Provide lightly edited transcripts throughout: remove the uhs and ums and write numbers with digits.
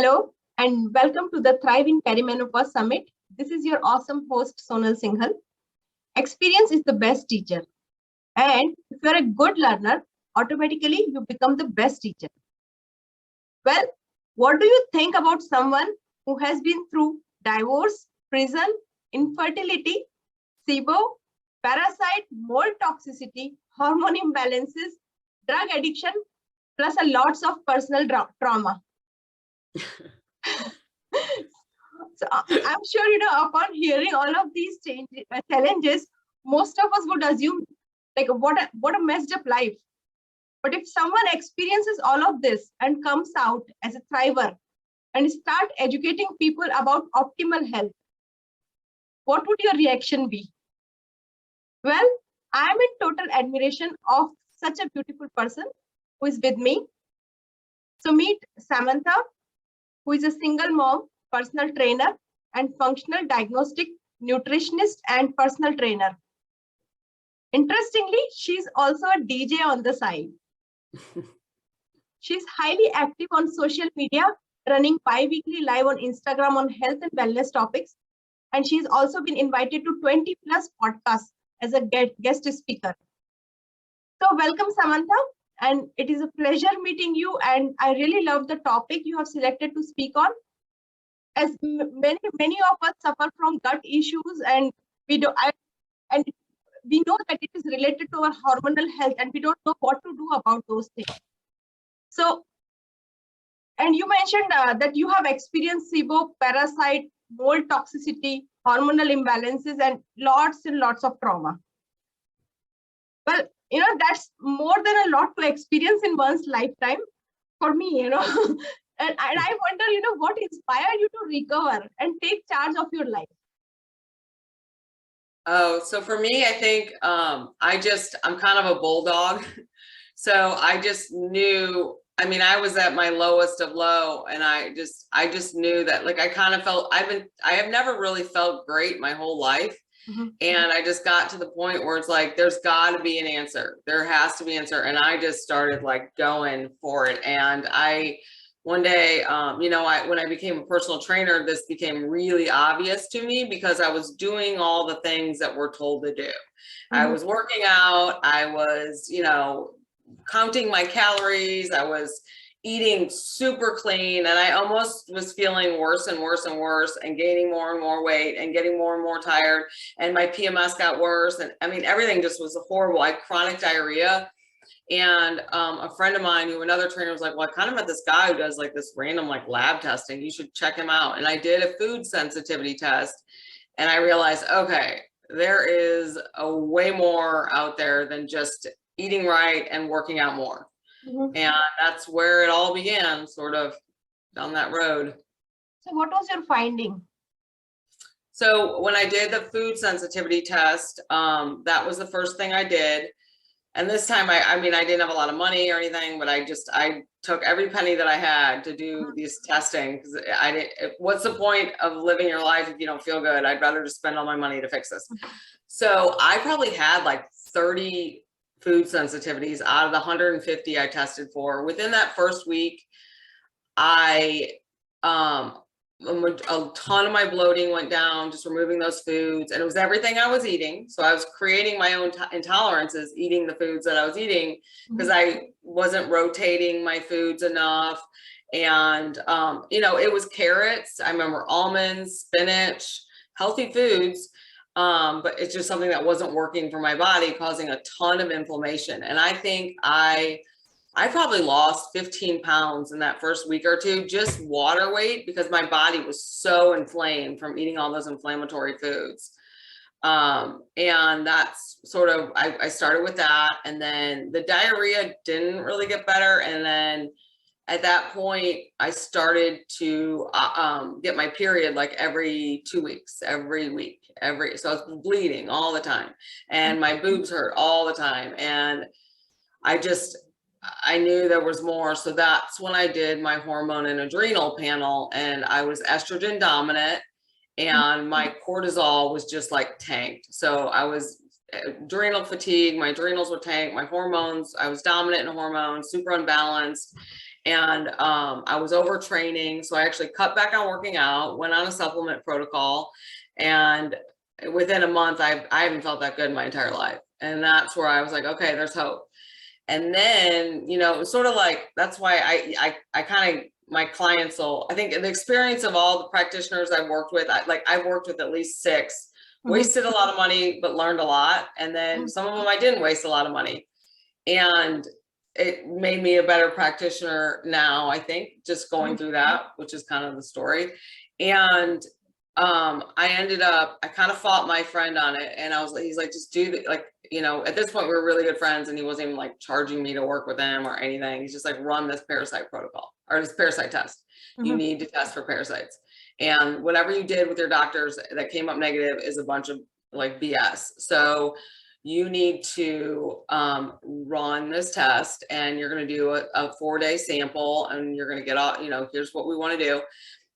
Hello and welcome to the Thrive in Perimenopause Summit. This is your awesome host Sonal Singhal. Experience is the best teacher. And if you're a good learner, automatically you become the best teacher. Well, what do you think about someone who has been through divorce, prison, infertility, SIBO, parasite, mold toxicity, hormone imbalances, drug addiction, plus a lots of personal trauma? So I'm sure, upon hearing all of these challenges, most of us would assume like what a messed up life. But if someone experiences all of this and comes out as a thriver and start educating people about optimal health, what would your reaction be? Well, I'm in total admiration of such a beautiful person who is with me. So meet Samantha, who is a single mom, personal trainer, and functional diagnostic nutritionist and personal trainer. Interestingly, she's also a DJ on the side. She's highly active on social media, running bi-weekly live on Instagram on health and wellness topics. And she's also been invited to 20 plus podcasts as a guest speaker. So welcome, Samantha. And it is a pleasure meeting you. And I really love the topic you have selected to speak on. As many of us suffer from gut issues, and we know that it is related to our hormonal health, and we don't know what to do about those things. So, and you mentioned that you have experienced SIBO, parasite, mold toxicity, hormonal imbalances, and lots of trauma. Well, that's more than a lot to experience in one's lifetime. For me, And I wonder, what inspired you to recover and take charge of your life? Oh, so for me, I think I'm kind of a bulldog. So I just knew, I was at my lowest of low, and I just knew that, like, I kind of felt, I have never really felt great my whole life. Mm-hmm. And I just got to the point where it's like, there's got to be an answer. There has to be an answer. And I just started like going for it. And one day, when I became a personal trainer, this became really obvious to me because I was doing all the things that we're told to do. Mm-hmm. I was working out. I was, counting my calories. I was eating super clean, and I almost was feeling worse and worse and worse, and gaining more and more weight and getting more and more tired. And my PMS got worse. And everything just was horrible. I had chronic diarrhea. And a friend of mine, another trainer, was like, well, I kind of met this guy who does like this random like lab testing. You should check him out. And I did a food sensitivity test, and I realized, okay, there is a way more out there than just eating right and working out more. Mm-hmm. And that's where it all began, sort of down that road. So what was your finding? So when I did the food sensitivity test, that was the first thing I did. And this time, I didn't have a lot of money or anything, but I took every penny that I had to do this testing, because what's the point of living your life if you don't feel good? I'd rather just spend all my money to fix this. So I probably had like 30 food sensitivities out of the 150 I tested for. Within that first week, a ton of my bloating went down, just removing those foods. And it was everything I was eating. So I was creating my own intolerances, eating the foods that I was eating, because I wasn't rotating my foods enough. And, it was carrots. I remember almonds, spinach, healthy foods. But it's just something that wasn't working for my body, causing a ton of inflammation. And I think I probably lost 15 pounds in that first week or two, just water weight, because my body was so inflamed from eating all those inflammatory foods. And that's sort of, I started with that. And then the diarrhea didn't really get better. And then at that point, I started to get my period like every 2 weeks, every week, so I was bleeding all the time, and my boobs hurt all the time. And I knew there was more. So that's when I did my hormone and adrenal panel, and I was estrogen dominant, and my cortisol was just like tanked. So I was adrenal fatigue, my adrenals were tanked, my hormones, I was dominant in hormones, super unbalanced. And I was overtraining. So I actually cut back on working out, went on a supplement protocol, and within a month, I haven't felt that good in my entire life. And that's where I was like, okay, there's hope. And then, you know, it was sort of like, that's why I kind of, my clients will, I think the experience of all the practitioners I've worked with, I've worked with at least 6, wasted a lot of money, but learned a lot. And then some of them I didn't waste a lot of money. And it made me a better practitioner now, I think, just going through that, which is kind of the story. And I ended up, I kind of fought my friend on it, and he's like, just do the, like, you know, at this point we were really good friends, and he wasn't even like charging me to work with him or anything. He's just like, run this parasite protocol or this parasite test. You need to test for parasites. And whatever you did with your doctors that came up negative is a bunch of like BS. So you need to run this test, and you're going to do a 4-day sample, and you're going to get all, you know, here's what we want to do.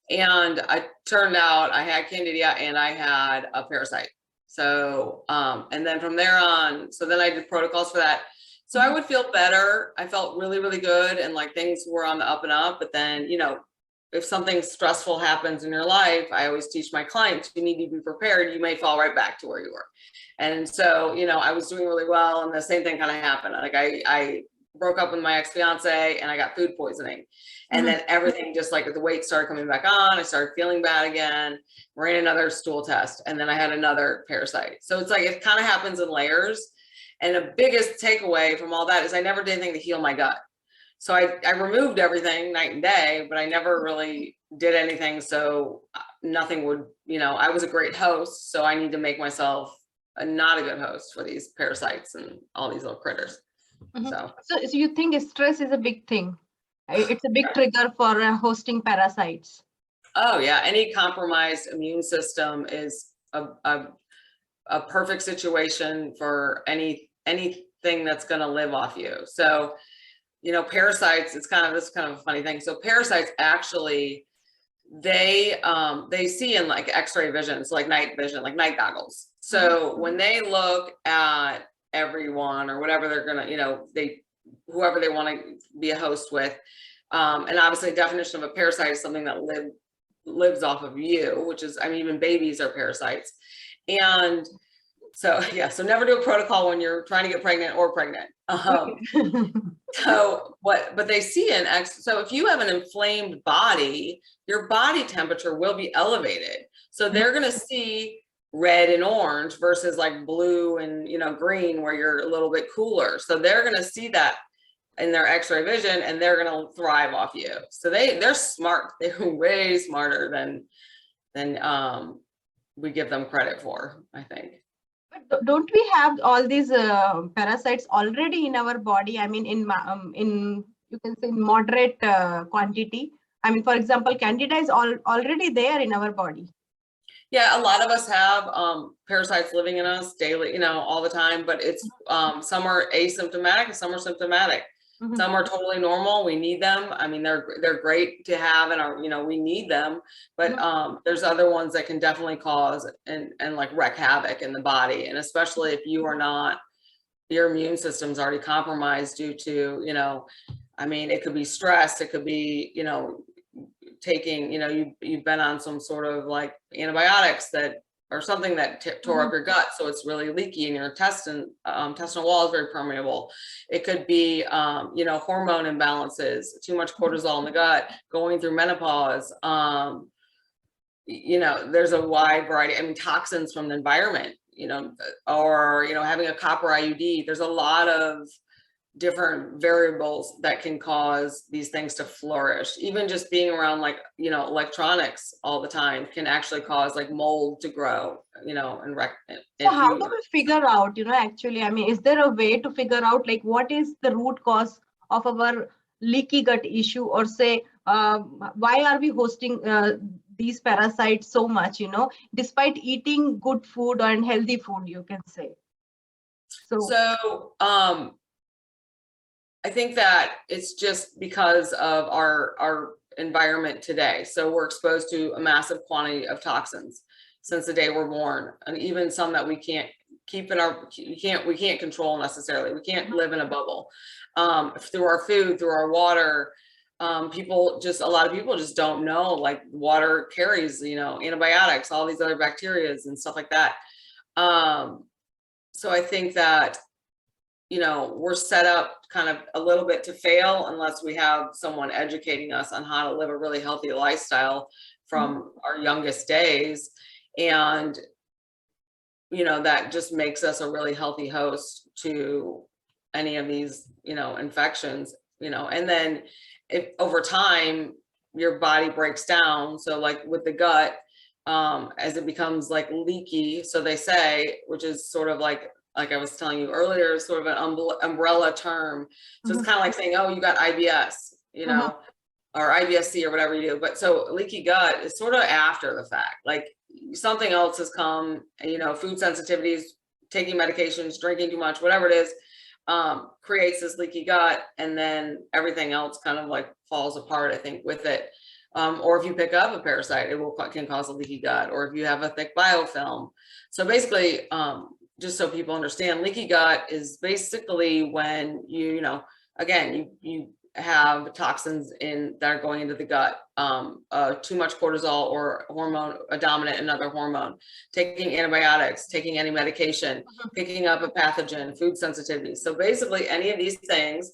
And I turned out I had candida and I had a parasite. So, and then from there on, so then I did protocols for that. So I would feel better. I felt really, really good. And like things were on the up and up, but then, you know, if something stressful happens in your life, I always teach my clients, you need to be prepared. You may fall right back to where you were. And so, you know, I was doing really well, and the same thing kind of happened. Like I broke up with my ex-fiance, and I got food poisoning. And then everything, just like the weight started coming back on, I started feeling bad again, ran another stool test, and then I had another parasite. So it's like, it kind of happens in layers. And the biggest takeaway from all that is I never did anything to heal my gut. So I removed everything night and day, but I never really did anything. So nothing would, you know, I was a great host. So I need to make myself not a good host for these parasites and all these little critters. So you think stress is a big thing? It's a big trigger for hosting parasites. Oh yeah, any compromised immune system is a perfect situation for anything that's going to live off you. So, you know, parasites, this kind of a funny thing. So parasites actually, they see in like x-ray vision, so like night vision, like night goggles. So when they look at everyone or whatever they're gonna, you know, whoever they want to be a host with, and obviously the definition of a parasite is something that lives off of you, which is, I mean, even babies are parasites. And so yeah, so never do a protocol when you're trying to get pregnant or pregnant. But they see so if you have an inflamed body, your body temperature will be elevated. So they're going to see red and orange versus like blue and, you know, green, where you're a little bit cooler. So they're going to see that in their x-ray vision, and they're going to thrive off you. So they're smart. They're way smarter than we give them credit for, I think. But don't we have all these parasites already in our body? I mean, in you can say moderate quantity. I mean, for example, candida is already there in our body. Yeah, a lot of us have parasites living in us daily, you know, all the time, but it's some are asymptomatic and some are symptomatic. Some are totally normal. We need them. I mean, they're great to have, and you know, we need them, but there's other ones that can definitely cause and like wreak havoc in the body. And especially if you are not, your immune system's already compromised due to, you know, I mean, it could be stress, it could be, you know, taking, you know, you've been on some sort of like antibiotics that or something that tore up your gut, so it's really leaky, and your intestinal wall is very permeable. It could be you know, hormone imbalances, too much cortisol in the gut, going through menopause, you know, there's a wide variety. I mean, toxins from the environment, you know, or, you know, having a copper IUD. There's a lot of different variables that can cause these things to flourish. Even just being around, like, you know, electronics all the time can actually cause like mold to grow, you know, and wreck. So how do we figure out, you know, actually, I mean, is there a way to figure out like what is the root cause of our leaky gut issue, or say why are we hosting these parasites so much, you know, despite eating good food and healthy food, you can say. So I think that it's just because of our environment today. So we're exposed to a massive quantity of toxins since the day we're born, and even some that we can't keep in we can't control necessarily. We can't live in a bubble. Through our food, through our water, a lot of people just don't know, like water carries, antibiotics, all these other bacterias and stuff like that. So I think that, we're set up kind of a little bit to fail unless we have someone educating us on how to live a really healthy lifestyle from our youngest days. And, that just makes us a really healthy host to any of these, infections, and then if over time your body breaks down. So like with the gut, as it becomes like leaky, so they say, which is sort of like I was telling you earlier, sort of an umbrella term. So it's kind of like saying, oh, you got IBS, or IBS-C or whatever you do. But so leaky gut is sort of after the fact, like something else has come, food sensitivities, taking medications, drinking too much, whatever it is, creates this leaky gut, and then everything else kind of like falls apart, I think, with it. Or if you pick up a parasite, it can cause a leaky gut, or if you have a thick biofilm. So basically, just so people understand, leaky gut is basically when you have toxins that are going into the gut, too much cortisol or hormone, a dominant another hormone, taking antibiotics, taking any medication, picking up a pathogen, food sensitivity. So basically any of these things,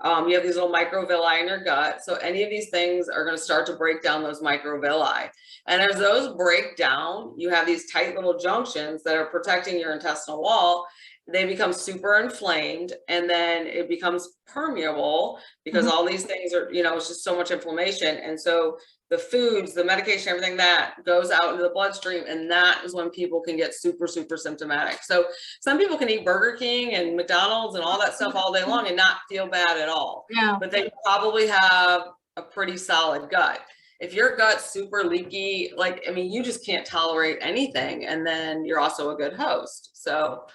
you have these little microvilli in your gut. So any of these things are going to start to break down those microvilli. And as those break down, you have these tight little junctions that are protecting your intestinal wall. They become super inflamed, and then it becomes permeable because all these things are, it's just so much inflammation. And so the foods, the medication, everything that goes out into the bloodstream, and that is when people can get super, super symptomatic. So some people can eat Burger King and McDonald's and all that stuff all day long and not feel bad at all. Yeah. But they probably have a pretty solid gut. If your gut's super leaky, you just can't tolerate anything, and then you're also a good host. So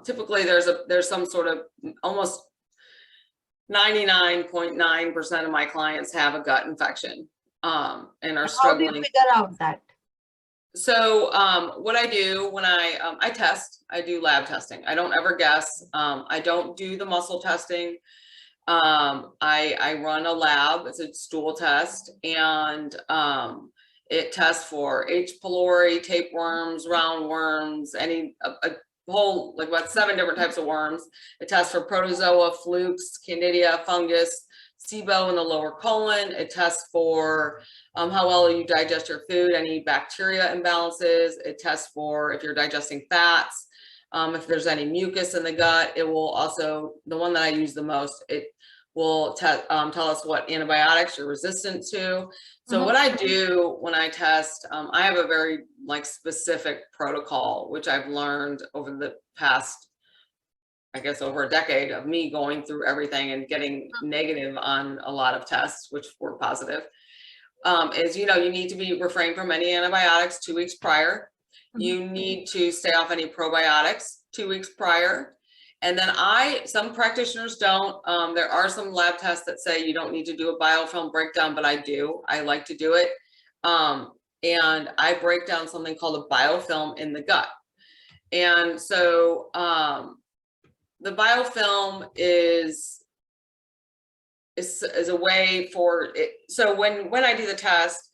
typically there's some sort of, almost 99.9% of my clients have a gut infection, and are struggling. How do you figure out that? So what I do when I test, I do lab testing. I don't ever guess. I don't do the muscle testing. I run a lab. It's a stool test, and it tests for H. pylori, tapeworms, roundworms, any a whole, like about 7 different types of worms. It tests for protozoa, flukes, candida, fungus, SIBO in the lower colon. It tests for how well you digest your food, any bacteria imbalances. It tests for if you're digesting fats, if there's any mucus in the gut. It will also, the one that I use the most, it will tell us what antibiotics you're resistant to. So what I do when I test, I have a very specific protocol, which I've learned over the past, I guess, over a decade of me going through everything and getting negative on a lot of tests, which were positive, is, you need to be refrain from any antibiotics 2 weeks prior. You need to stay off any probiotics 2 weeks prior. And then some practitioners don't. There are some lab tests that say you don't need to do a biofilm breakdown, but I do. I like to do it. And I break down something called a biofilm in the gut. And so the biofilm is a way for it. So when I do the test,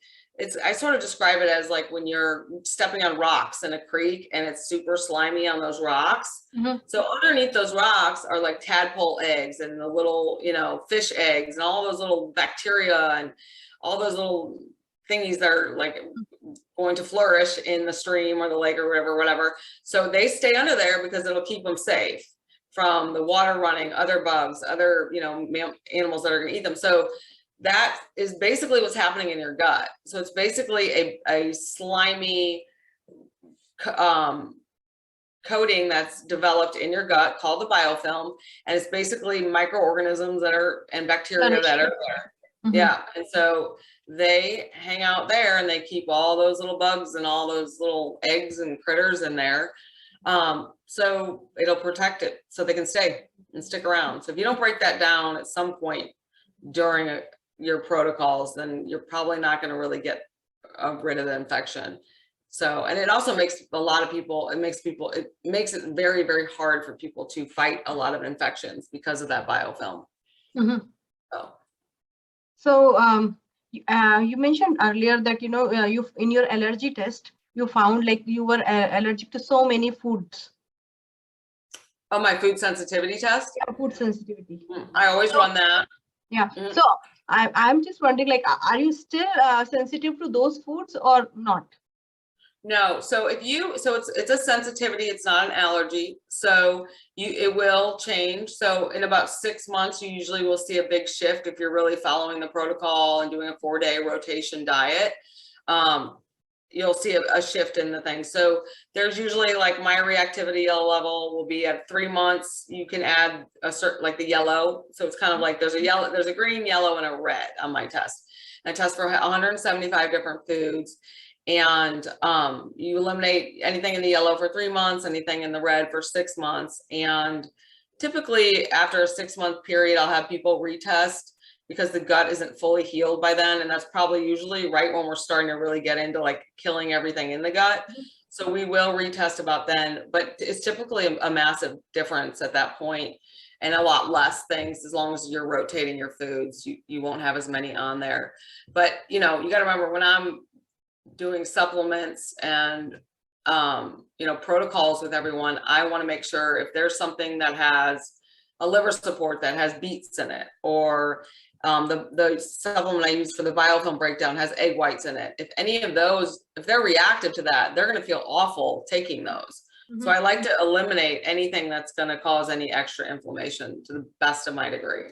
I sort of describe it as like when you're stepping on rocks in a creek and it's super slimy on those rocks. So underneath those rocks are like tadpole eggs and the little, fish eggs and all those little bacteria and all those little thingies that are like going to flourish in the stream or the lake or whatever. So they stay under there because it'll keep them safe from the water running, other bugs, other, animals that are going to eat them. So that is basically what's happening in your gut. So it's basically a slimy coating that's developed in your gut called the biofilm. And it's basically microorganisms and bacteria that are there. Yeah. And so they hang out there and they keep all those little bugs and all those little eggs and critters in there. So it'll protect it so they can stay and stick around. So if you don't break that down at some point during your protocols, then you're probably not going to really get rid of the infection. So, and it also makes a lot of people, it makes it very, very hard for people to fight a lot of infections because of that biofilm. So So you mentioned earlier that you in your allergy test you found like you were allergic to so many foods. Oh, my food sensitivity test? Yeah, food sensitivity. I always run that. Yeah. Mhm. So I'm just wondering, like, are you still sensitive to those foods or not? No, so it's a sensitivity, it's not an allergy. So it will change. So in about 6 months, you usually will see a big shift if you're really following the protocol and doing a 4-day rotation diet. You'll see a shift in the thing. So there's usually like my reactivity level will be at 3 months. You can add a certain, like the yellow. So it's kind of like there's a green, yellow, and a red on my test. I test for 175 different foods. And you eliminate anything in the yellow for 3 months, anything in the red for 6 months. And typically after a 6-month period, I'll have people retest because the gut isn't fully healed by then. And that's probably usually right when we're starting to really get into like killing everything in the gut. So we will retest about then, but it's typically a massive difference at that point, and a lot less things. As long as you're rotating your foods, you won't have as many on there. But you got to remember, when I'm doing supplements and protocols with everyone, I want to make sure if there's something that has a liver support that has beets in it, or the supplement I use for the biofilm breakdown has egg whites in it. If any of those, if they're reactive to that, they're going to feel awful taking those. So I like to eliminate anything that's going to cause any extra inflammation to the best of my degree.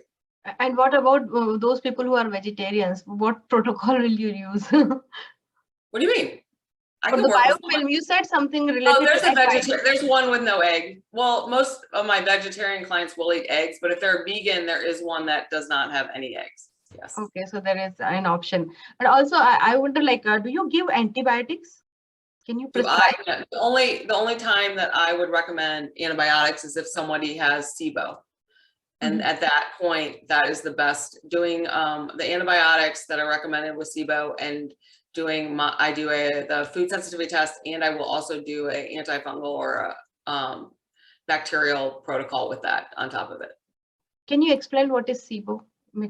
And what about those people who are vegetarians? What protocol will you use? What do you mean? I For can the work with biofilm, you said something related Oh, there's to a there's one with no egg. Well, most of my vegetarian clients will eat eggs, but if they're vegan, there is one that does not have any eggs. Yes. Okay, so there is an option. But also, I wonder, like, do you give antibiotics? Can you prescribe? The only time that I would recommend antibiotics is if somebody has SIBO. And at that point, that is the best. Doing the antibiotics that are recommended with SIBO, and I do the food sensitivity test, and I will also do a antifungal or a bacterial protocol with that on top of it. Can you explain what is SIBO?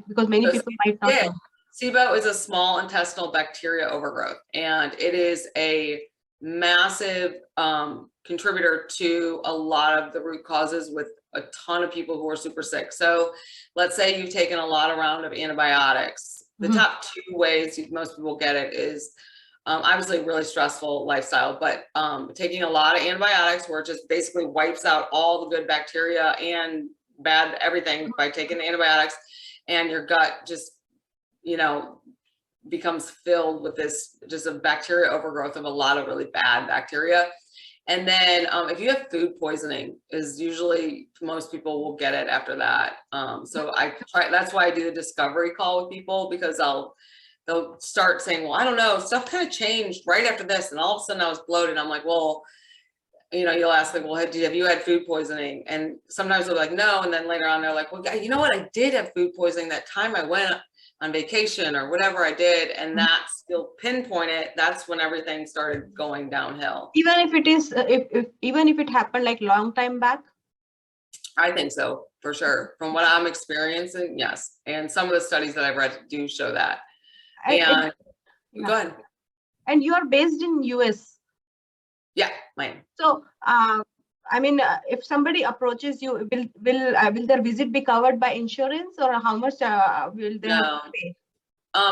Because many people might not know. SIBO is a small intestinal bacteria overgrowth, and it is a massive contributor to a lot of the root causes with a ton of people who are super sick. So let's say you've taken a lot of round of antibiotics. The top 2 ways most people get it is obviously really stressful lifestyle, but taking a lot of antibiotics where it just basically wipes out all the good bacteria and bad everything by taking the antibiotics, and your gut just becomes filled with this just a bacteria overgrowth of a lot of really bad bacteria. And then if you have food poisoning, is usually most people will get it after that. So that's why I do the discovery call with people, because they'll start saying, well, I don't know, stuff kind of changed right after this, and all of a sudden I was bloated. I'm like, well, you'll ask like, well, have you had food poisoning? And sometimes they're like, no. And then later on they're like, well, you know what? I did have food poisoning that time I went on vacation or whatever I did. And that's still pinpoint it. That's when everything started going downhill. Even if it is, even if it happened like long time back? I think so, for sure. From what I'm experiencing, yes. And some of the studies that I've read do show that. And go ahead. And you are based in US. Yeah, mine. So, I mean, if somebody approaches you, will their visit be covered by insurance, or how much will they have to pay?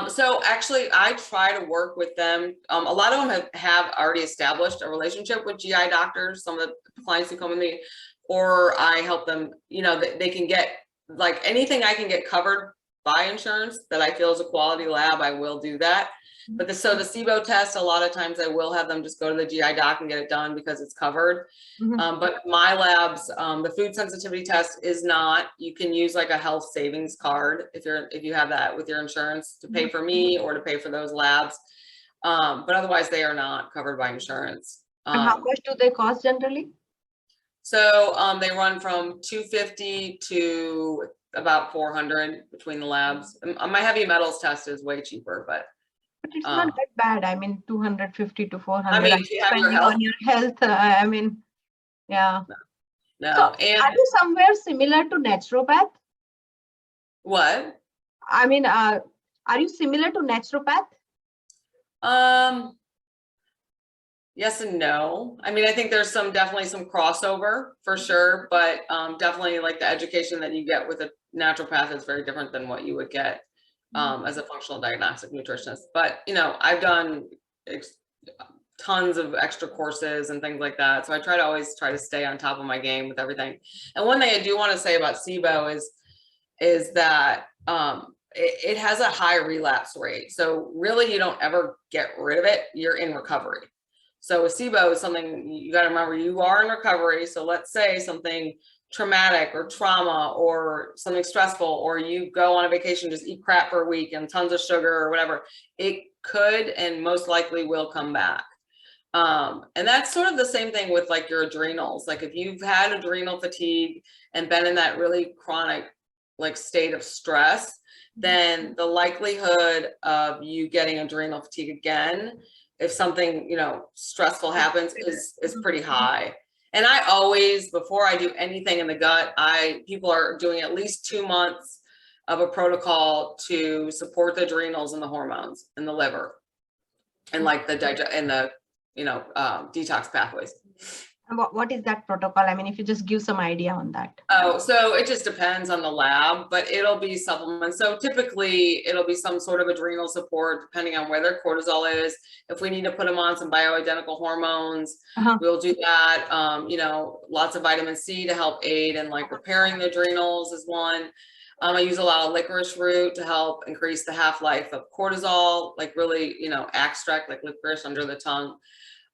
So actually, I try to work with them. A lot of them have already established a relationship with GI doctors. Some of the clients who come with me, or I help them. They can get like anything I can get covered by insurance that I feel is a quality lab. I will do that. But the SIBO test, a lot of times I will have them just go to the GI doc and get it done because it's covered. But my labs, the food sensitivity test is not. You can use like a health savings card if you have that with your insurance to pay for me or to pay for those labs. But otherwise they are not covered by insurance. And how much do they cost generally? So they run from $250 to about $400 between the labs. My heavy metals test is way cheaper, but it's not that bad. I mean, 250 to 400. I mean, if you have your health. On your health, I mean, yeah. No. So, and are you somewhere similar to naturopath? What? I mean, Are you similar to naturopath? Yes and no. I mean, I think there's definitely some crossover for sure, but definitely like the education that you get with a naturopath is very different than what you would get as a functional diagnostic nutritionist. But, you know, I've done tons of extra courses and things like that. So I always try to stay on top of my game with everything. And one thing I do want to say about SIBO is that it has a high relapse rate. So really you don't ever get rid of it. You're in recovery. So with SIBO is something you got to remember, you are in recovery. So let's say something traumatic or trauma or something stressful, or you go on a vacation, just eat crap for a week and tons of sugar or whatever, it could and most likely will come back. And that's sort of the same thing with like your adrenals. Like if you've had adrenal fatigue and been in that really chronic like state of stress, then the likelihood of you getting adrenal fatigue again, if something, you know, stressful happens, is pretty high. And I always, before I do anything in the gut, people are doing at least 2 months of a protocol to support the adrenals and the hormones in the liver and like the detox pathways. And what is that protocol? I mean, if you just give some idea on that. Oh, so it just depends on the lab, but it'll be supplements. So typically it'll be some sort of adrenal support depending on where their cortisol is. If we need to put them on some bioidentical hormones, we'll do that. Lots of vitamin C to help aid in like repairing the adrenals is one. I use a lot of licorice root to help increase the half-life of cortisol, like really, extract like licorice under the tongue.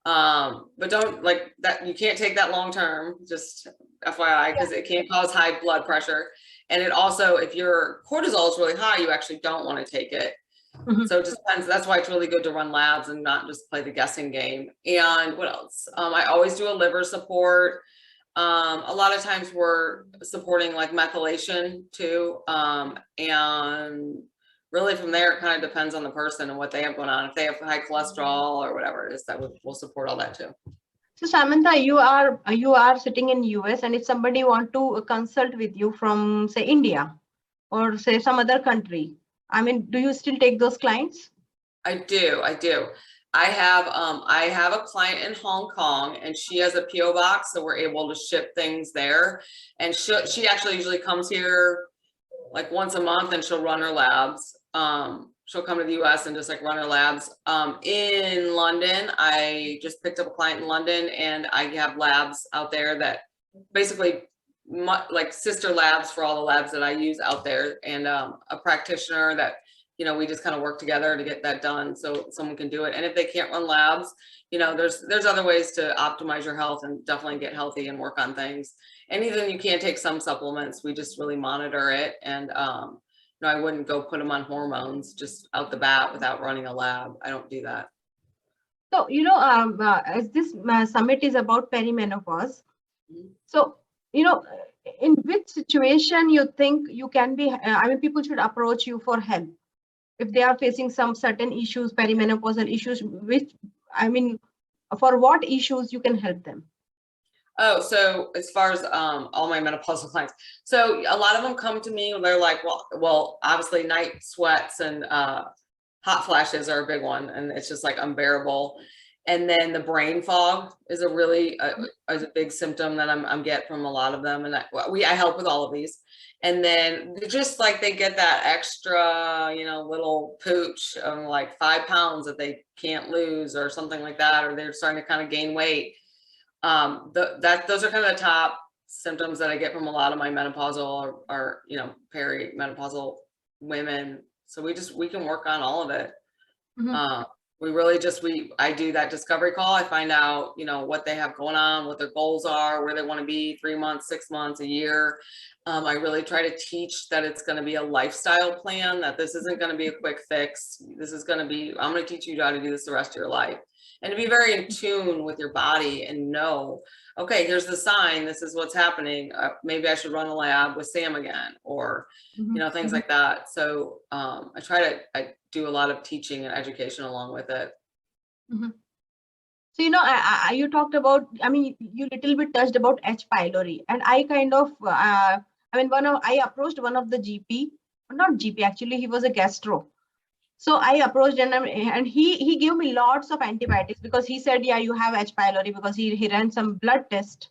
But don't like that, you can't take that long term, just FYI, because it can cause high blood pressure. And it also, if your cortisol is really high, you actually don't want to take it. So it just depends. That's why it's really good to run labs and not just play the guessing game. And what else? I always do a liver support. A lot of times we're supporting like methylation too. And really from there, it kind of depends on the person and what they have going on. If they have high cholesterol or whatever it is, we'll support all that too. So Samantha, you are sitting in US, and if somebody want to consult with you from say India or say some other country, I mean, do you still take those clients? I do. I have a client in Hong Kong, and she has a PO box, so we're able to ship things there. And she actually usually comes here like once a month, and she'll run her labs. She'll come to the US and just like run her labs. In London, I just picked up a client in London, and I have labs out there that basically like sister labs for all the labs that I use out there, and a practitioner that, we just kind of work together to get that done so someone can do it. And if they can't run labs, there's other ways to optimize your health and definitely get healthy and work on things. And even you can take some supplements, we just really monitor it. And I wouldn't go put them on hormones just out the bat without running a lab. I don't do that. So, as this summit is about perimenopause, so, in which situation you think you can be, people should approach you for help if they are facing some certain issues, perimenopausal issues, for what issues you can help them? Oh, so as far as all my menopausal clients, so a lot of them come to me and they're like, well, obviously night sweats and hot flashes are a big one, and it's just like unbearable. And then the brain fog is a big symptom that I'm get from a lot of them, and I help with all of these. And then just like they get that extra, little pooch of like 5 pounds that they can't lose or something like that, or they're starting to kind of gain weight. Those are kind of the top symptoms that I get from a lot of my menopausal or perimenopausal women. So we can work on all of it. I do that discovery call. I find out, what they have going on, what their goals are, where they want to be 3 months, 6 months, a year. I really try to teach that it's going to be a lifestyle plan, that this isn't going to be a quick fix. I'm going to teach you how to do this the rest of your life. And to be very in tune with your body and know, okay, here's the sign, this is what's happening. Maybe I should run a lab with Sam again, or, things like that. So I do a lot of teaching and education along with it. So, you talked about, you little bit touched about H. pylori, and I kind of, I approached one of the GP, not GP, actually, he was a gastro. So I approached him, and he gave me lots of antibiotics because he said, yeah, you have H. pylori, because he ran some blood test,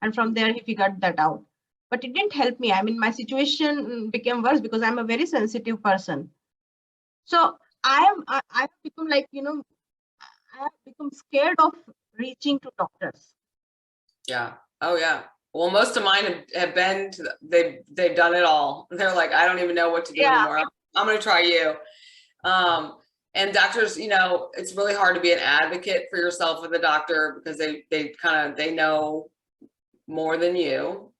and from there he figured that out. But it didn't help me. I mean, my situation became worse because I'm a very sensitive person. So I have become like, I have become scared of reaching to doctors. Yeah. Oh yeah. Well, most of mine have been they've done it all. They're like, I don't even know what to do Yeah. anymore. I'm going to try you. And doctors, it's really hard to be an advocate for yourself with a doctor because they know more than you.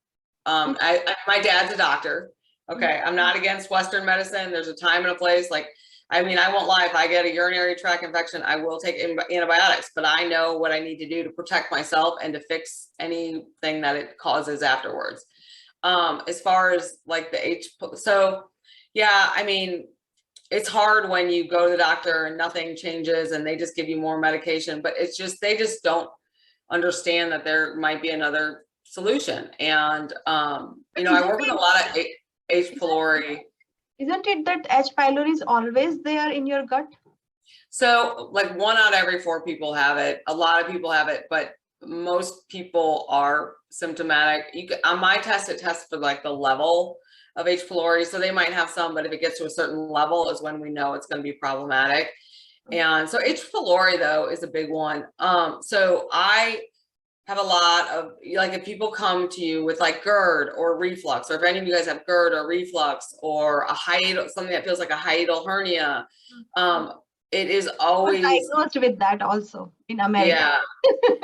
My dad's a doctor. Okay. I'm not against Western medicine. There's a time and a place. Like, I mean, I won't lie. If I get a urinary tract infection, I will take antibiotics, but I know what I need to do to protect myself and to fix anything that it causes afterwards. As far as like so yeah, I mean, it's hard when you go to the doctor and nothing changes and they just give you more medication, but they just don't understand that there might be another solution. And, I work with a lot of H. pylori. Isn't it that H. pylori is always there in your gut? So like 1 out of every 4 people have it. A lot of people have it, but most people are symptomatic. On my test, it tests for like the level of H. pylori. So they might have some, but if it gets to a certain level is when we know it's going to be problematic. And so H. pylori though is a big one. So I have a lot of, like, if people come to you with like GERD or reflux, or if any of you guys have GERD or reflux or something that feels like a hiatal hernia, it is always diagnosed with that also in America.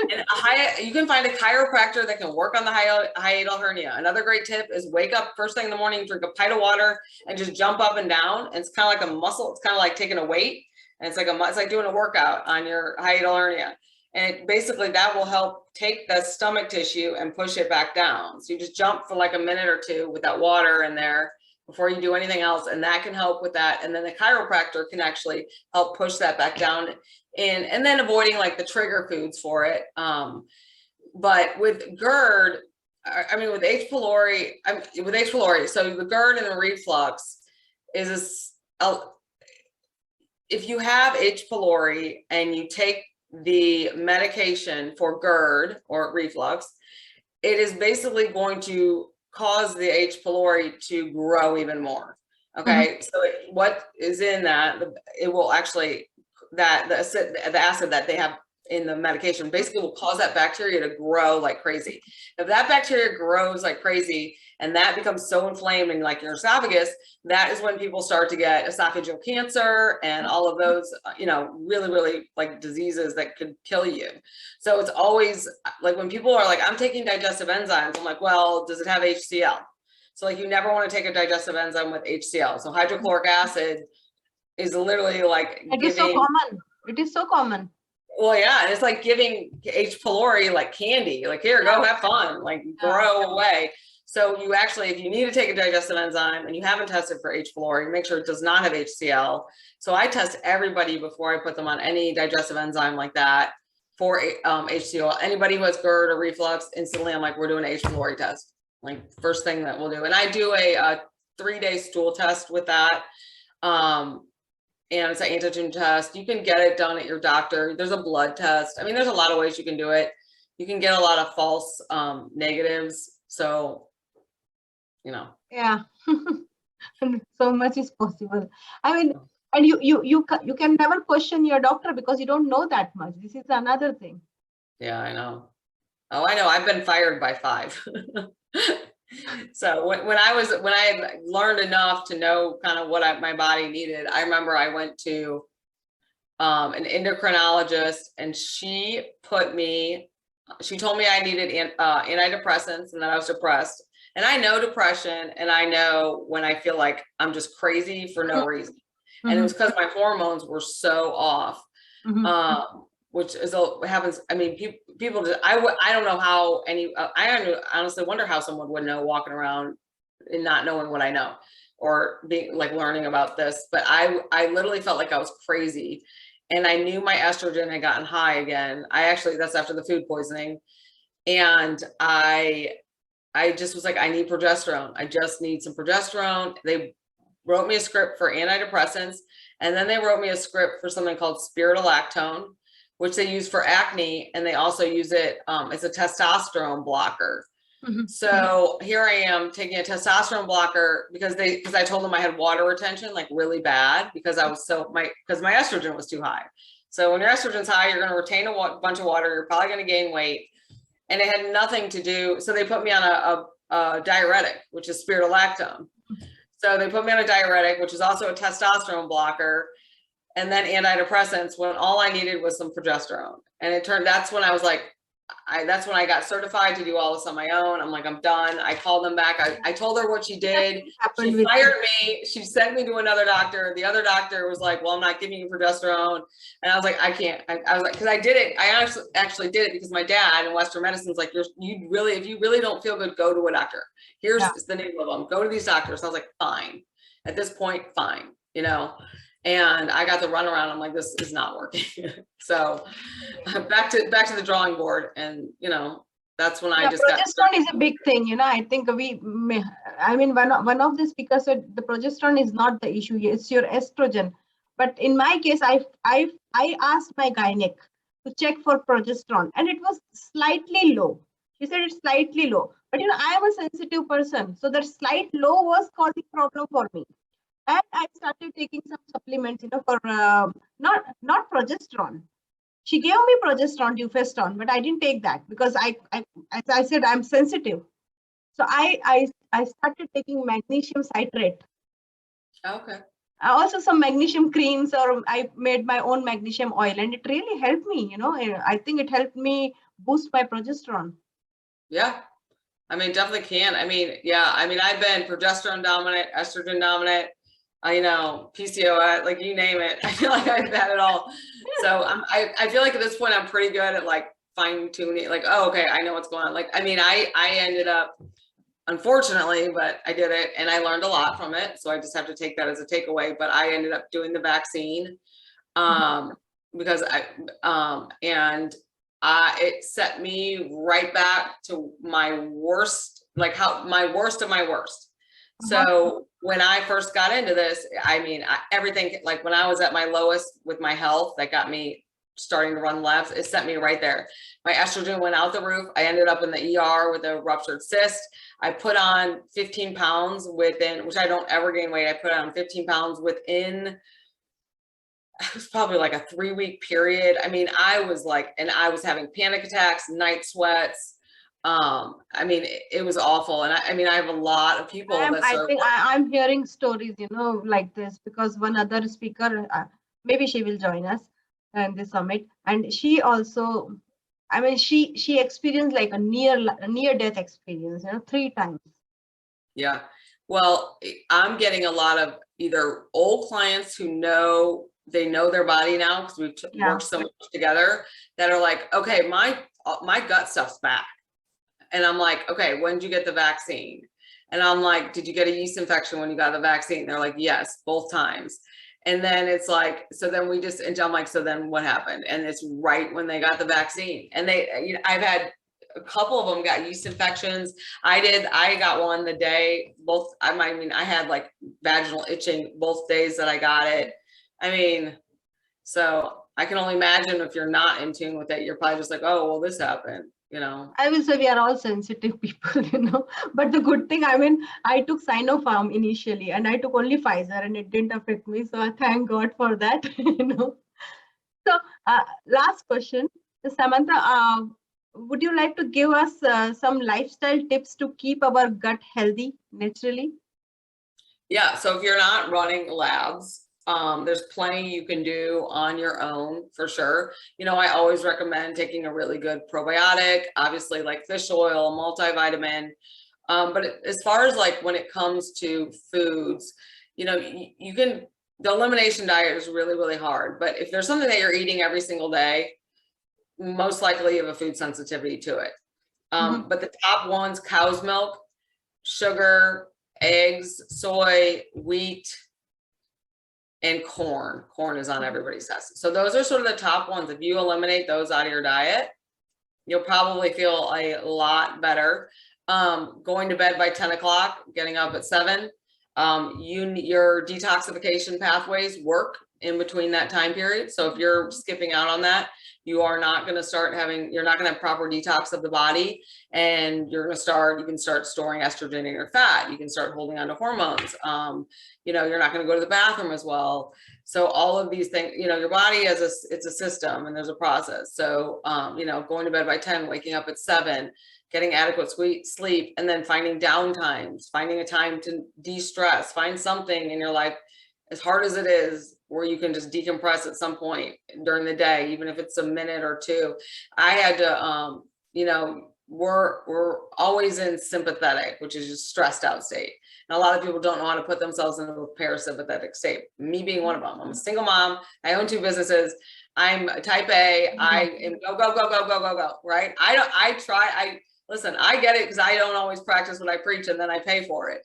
Yeah. And you can find a chiropractor that can work on the hiatal hernia. Another great tip is wake up first thing in the morning, drink a pint of water, and just jump up and down. And it's kind of like a muscle. It's kind of like taking a weight, and it's like doing a workout on your hiatal hernia. And basically that will help take the stomach tissue and push it back down. So you just jump for like a minute or 2 with that water in there before you do anything else, and that can help with that. And then the chiropractor can actually help push that back down, and then avoiding like the trigger foods for it. But with GERD, with H. pylori, so the GERD and the reflux if you have H. pylori and you take the medication for GERD or reflux, it is basically going to cause the H. pylori to grow even more. Okay. So what is in that, it will actually, the acid that they have in the medication basically will cause that bacteria to grow like crazy. If that bacteria grows like crazy and that becomes so inflamed in like your esophagus, that is when people start to get esophageal cancer and all of those, really, really like diseases that could kill you. So it's always like when people are like, I'm taking digestive enzymes, I'm like, well, does it have HCl? So like you never want to take a digestive enzyme with HCl. So hydrochloric acid is literally like It is so common. It is so common. Well, yeah, and it's like giving H. pylori like candy, like here, go have fun, like grow away. So you actually, if you need to take a digestive enzyme and you haven't tested for H. pylori, make sure it does not have HCl. So I test everybody before I put them on any digestive enzyme like that for HCl. Anybody who has GERD or reflux, instantly I'm like, we're doing an H. pylori test, like first thing that we'll do. And I do a 3-day stool test with that. And it's an antigen test. You can get it done at your doctor. There's a blood test. I mean, there's a lot of ways you can do it. You can get a lot of false negatives. So, Yeah. So much is possible. I mean, and you can never question your doctor because you don't know that much. This is another thing. Yeah, I know. Oh, I know. I've been fired by 5. So when I had learned enough to know kind of what my body needed, I remember I went to an endocrinologist, and she told me I needed antidepressants and that I was depressed. And I know depression, and I know when I feel like I'm just crazy for no reason. And it was because my hormones were so off. Which is happens. I mean, people just, I don't know how I honestly wonder how someone would know walking around and not knowing what I know, or being like learning about this. But I literally felt like I was crazy, and I knew my estrogen had gotten high again. That's after the food poisoning. And I just was like, I need progesterone. I just need some progesterone. They wrote me a script for antidepressants, and then they wrote me a script for something called spironolactone, which they use for acne, and they also use it as a testosterone blocker. So here I am taking a testosterone blocker because I told them I had water retention like really bad because my estrogen was too high. So when your estrogen's high, you're going to retain a bunch of water. You're probably going to gain weight, and it had nothing to do. So they put me on a diuretic, which is spironolactone. So they put me on a diuretic, which is also a testosterone blocker, and then antidepressants when all I needed was some progesterone. And that's when I was like, that's when I got certified to do all this on my own. I'm like, I'm done. I called them back. I told her what she did. She fired me. She sent me to another doctor. The other doctor was like, well, I'm not giving you progesterone. And I was like, I can't. I was like, because I did it. I actually did it because my dad in Western medicine is like, if you really don't feel good, go to a doctor. Here's the name of them. Go to these doctors. I was like, fine. At this point, fine. And I got the runaround. I'm like, this is not working. So back to the drawing board. And, that's when I just progesterone is a big thing. I think one of the speakers said the progesterone is not the issue. It's your estrogen. But in my case, I asked my gynec to check for progesterone, and it was slightly low. She said it's slightly low. But, I am a sensitive person. So that slight low was causing problem for me. And I started taking some supplements, for not progesterone. She gave me progesterone, Dufeston, but I didn't take that because as I said, I'm sensitive. So I started taking magnesium citrate. Okay. Also some magnesium creams, or I made my own magnesium oil, and it really helped me. I think it helped me boost my progesterone. Yeah. Definitely can. I've been progesterone dominant, estrogen dominant, PCOS, like you name it. I feel like I've had it all. So I feel like at this point I'm pretty good at like fine tuning, like, oh, okay, I know what's going on. Like, I ended up, unfortunately, but I did it and I learned a lot from it. So I just have to take that as a takeaway, but I ended up doing the vaccine because it set me right back to my worst, my worst of my worst. So when I first got into this, everything, like when I was at my lowest with my health, that got me starting to run laps, it sent me right there. My estrogen went out the roof. I ended up in the ER with a ruptured cyst. I put on 15 pounds within, which I don't ever gain weight. I put on 15 pounds within, it was probably like a 3-week period. I was like, and I was having panic attacks, night sweats. It was awful. And I have a lot of people I'm hearing stories, like this, because one other speaker, maybe she will join us in the summit. And she also, she experienced like a near death experience, 3 times. Yeah. Well, I'm getting a lot of either old clients who know their body now because we've worked so much together, that are like, okay, my gut stuff's back. And I'm like, okay, when did you get the vaccine? And I'm like, did you get a yeast infection when you got the vaccine? They're like, yes, both times. And then it's like, so then and I'm like, so then what happened? And it's right when they got the vaccine. And I've had a couple of them got yeast infections. I got one the day, I had like vaginal itching both days that I got it. So I can only imagine if you're not in tune with it, you're probably just like, oh, well, this happened. I will say we are all sensitive people, but the good thing, I took Sinopharm initially and I took only Pfizer and it didn't affect me. So I thank God for that, So last question, Samantha, would you like to give us some lifestyle tips to keep our gut healthy naturally? Yeah. So if you're not running labs, there's plenty you can do on your own for sure. I always recommend taking a really good probiotic, obviously like fish oil, multivitamin. But as far as like when it comes to foods, you can, the elimination diet is really, really hard. But if there's something that you're eating every single day, most likely you have a food sensitivity to it. But the top ones, cow's milk, sugar, eggs, soy, wheat, and corn. Corn is on everybody's test. So those are sort of the top ones. If you eliminate those out of your diet, you'll probably feel a lot better. Going to bed by 10 o'clock, getting up at 7. your detoxification pathways work in between that time period. So if you're skipping out on that, you are not going to start having, you're not going to have proper detox of the body, and you can start storing estrogen in your fat. You can start holding on to hormones. You're not going to go to the bathroom as well. So all of these things, your body it's a system, and there's a process. So, going to bed by 10, waking up at 7, getting adequate sleep, and then finding downtimes, finding a time to de-stress, find something in your life, as hard as it is, where you can just decompress at some point during the day, even if it's a minute or two. I had to, we're always in sympathetic, which is just stressed out state. And a lot of people don't know how to put themselves in a parasympathetic state. Me being one of them. I'm a single mom. I own 2 businesses. I'm type A. I am go, right? Listen, I get it, because I don't always practice what I preach, and then I pay for it.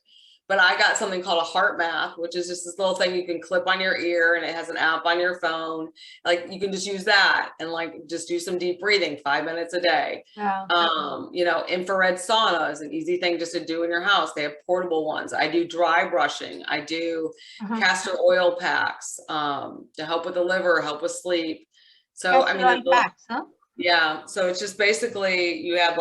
But I got something called a heart math, which is just this little thing you can clip on your ear, and it has an app on your phone. Like, you can just use that and just do some deep breathing, 5 minutes a day. Yeah. Infrared sauna is an easy thing just to do in your house. They have portable ones. I do dry brushing. I do castor oil packs to help with the liver, help with sleep. So castor oil packs, huh? Yeah. So it's just basically, you have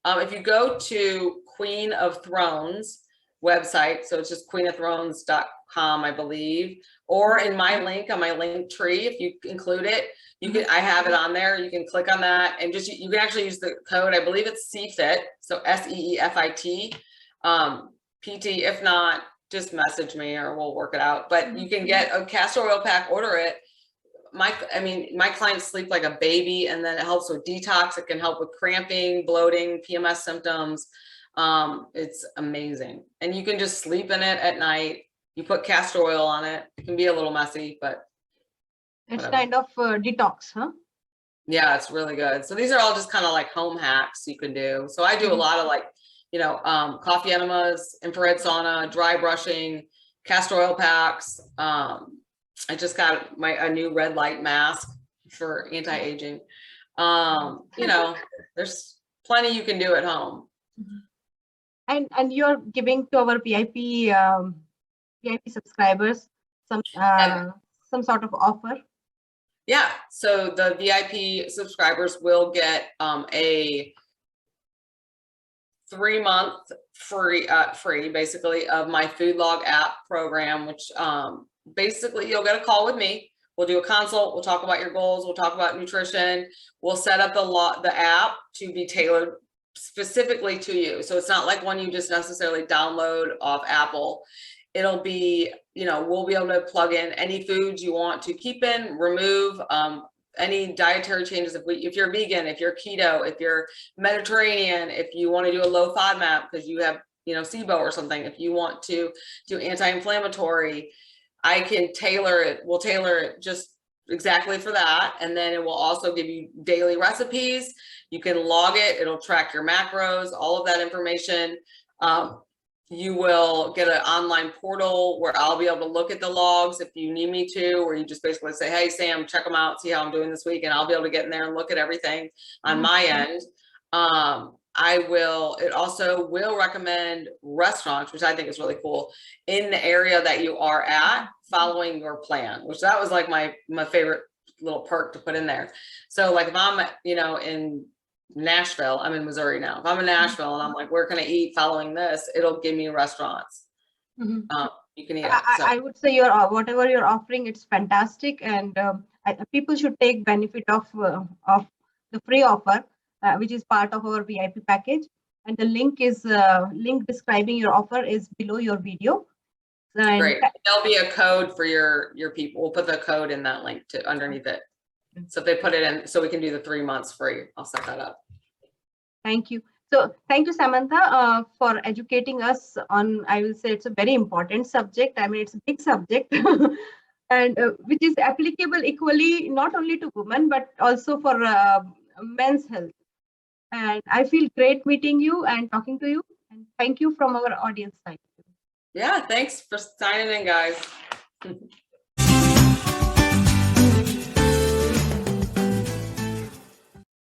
if you go to Queen of Thrones website, so it's just queenofthrones.com, I believe, or in my link on my link tree, if you include it, I have it on there. You can click on that, and you can actually use the code. I believe it's CFIT, so SEEFIT, PT. If not, just message me or we'll work it out. But you can get a castor oil pack, order it. My clients sleep like a baby, and then it helps with detox. It can help with cramping, bloating, PMS symptoms. It's amazing. And you can just sleep in it at night. You put castor oil on it. It can be a little messy, but it's kind of detox, huh? Yeah, it's really good. So these are all just kind of like home hacks you can do. So I do a lot of coffee enemas, infrared sauna, dry brushing, castor oil packs. I just got a new red light mask for anti-aging. There's plenty you can do at home. And you're giving to our VIP subscribers some sort of offer. Yeah, so the VIP subscribers will get a 3-month free basically of my Food Log app program, which basically you'll get a call with me. We'll do a consult. We'll talk about your goals. We'll talk about nutrition. We'll set up the app to be tailored specifically to you. So it's not like one you just necessarily download off Apple. It'll be, we'll be able to plug in any foods you want to keep in, remove, any dietary changes. If you're vegan, if you're keto, if you're Mediterranean, if you want to do a low FODMAP because you have, SIBO or something, if you want to do anti-inflammatory, I can tailor it. We'll tailor it just exactly for that. And then it will also give you daily recipes. You can log it. It'll track your macros, all of that information. You will get an online portal where I'll be able to look at the logs if you need me to, or you just basically say, hey, Sam, check them out, see how I'm doing this week. And I'll be able to get in there and look at everything on my end. It also will recommend restaurants, which I think is really cool, in the area that you are at, following your plan, which that was like my favorite little perk to put in there. So like if I'm, in Nashville, I'm in Missouri now. If I'm in Nashville and I'm like, where can I eat following this? It'll give me restaurants. You can eat. I would say whatever you're offering, it's fantastic, and people should take benefit of the free offer, which is part of our VIP package. And the link describing your offer is below your video. And great. There'll be a code for your people. We'll put the code in that link underneath it. So if they put it in, so we can do the 3 months free. I'll set that up. Thank you. So thank you, Samantha, for educating us on, I will say it's a very important subject. I mean, it's a big subject and which is applicable equally, not only to women, but also for men's health. And I feel great meeting you and talking to you. And thank you from our audience side. Yeah, thanks for signing in, guys.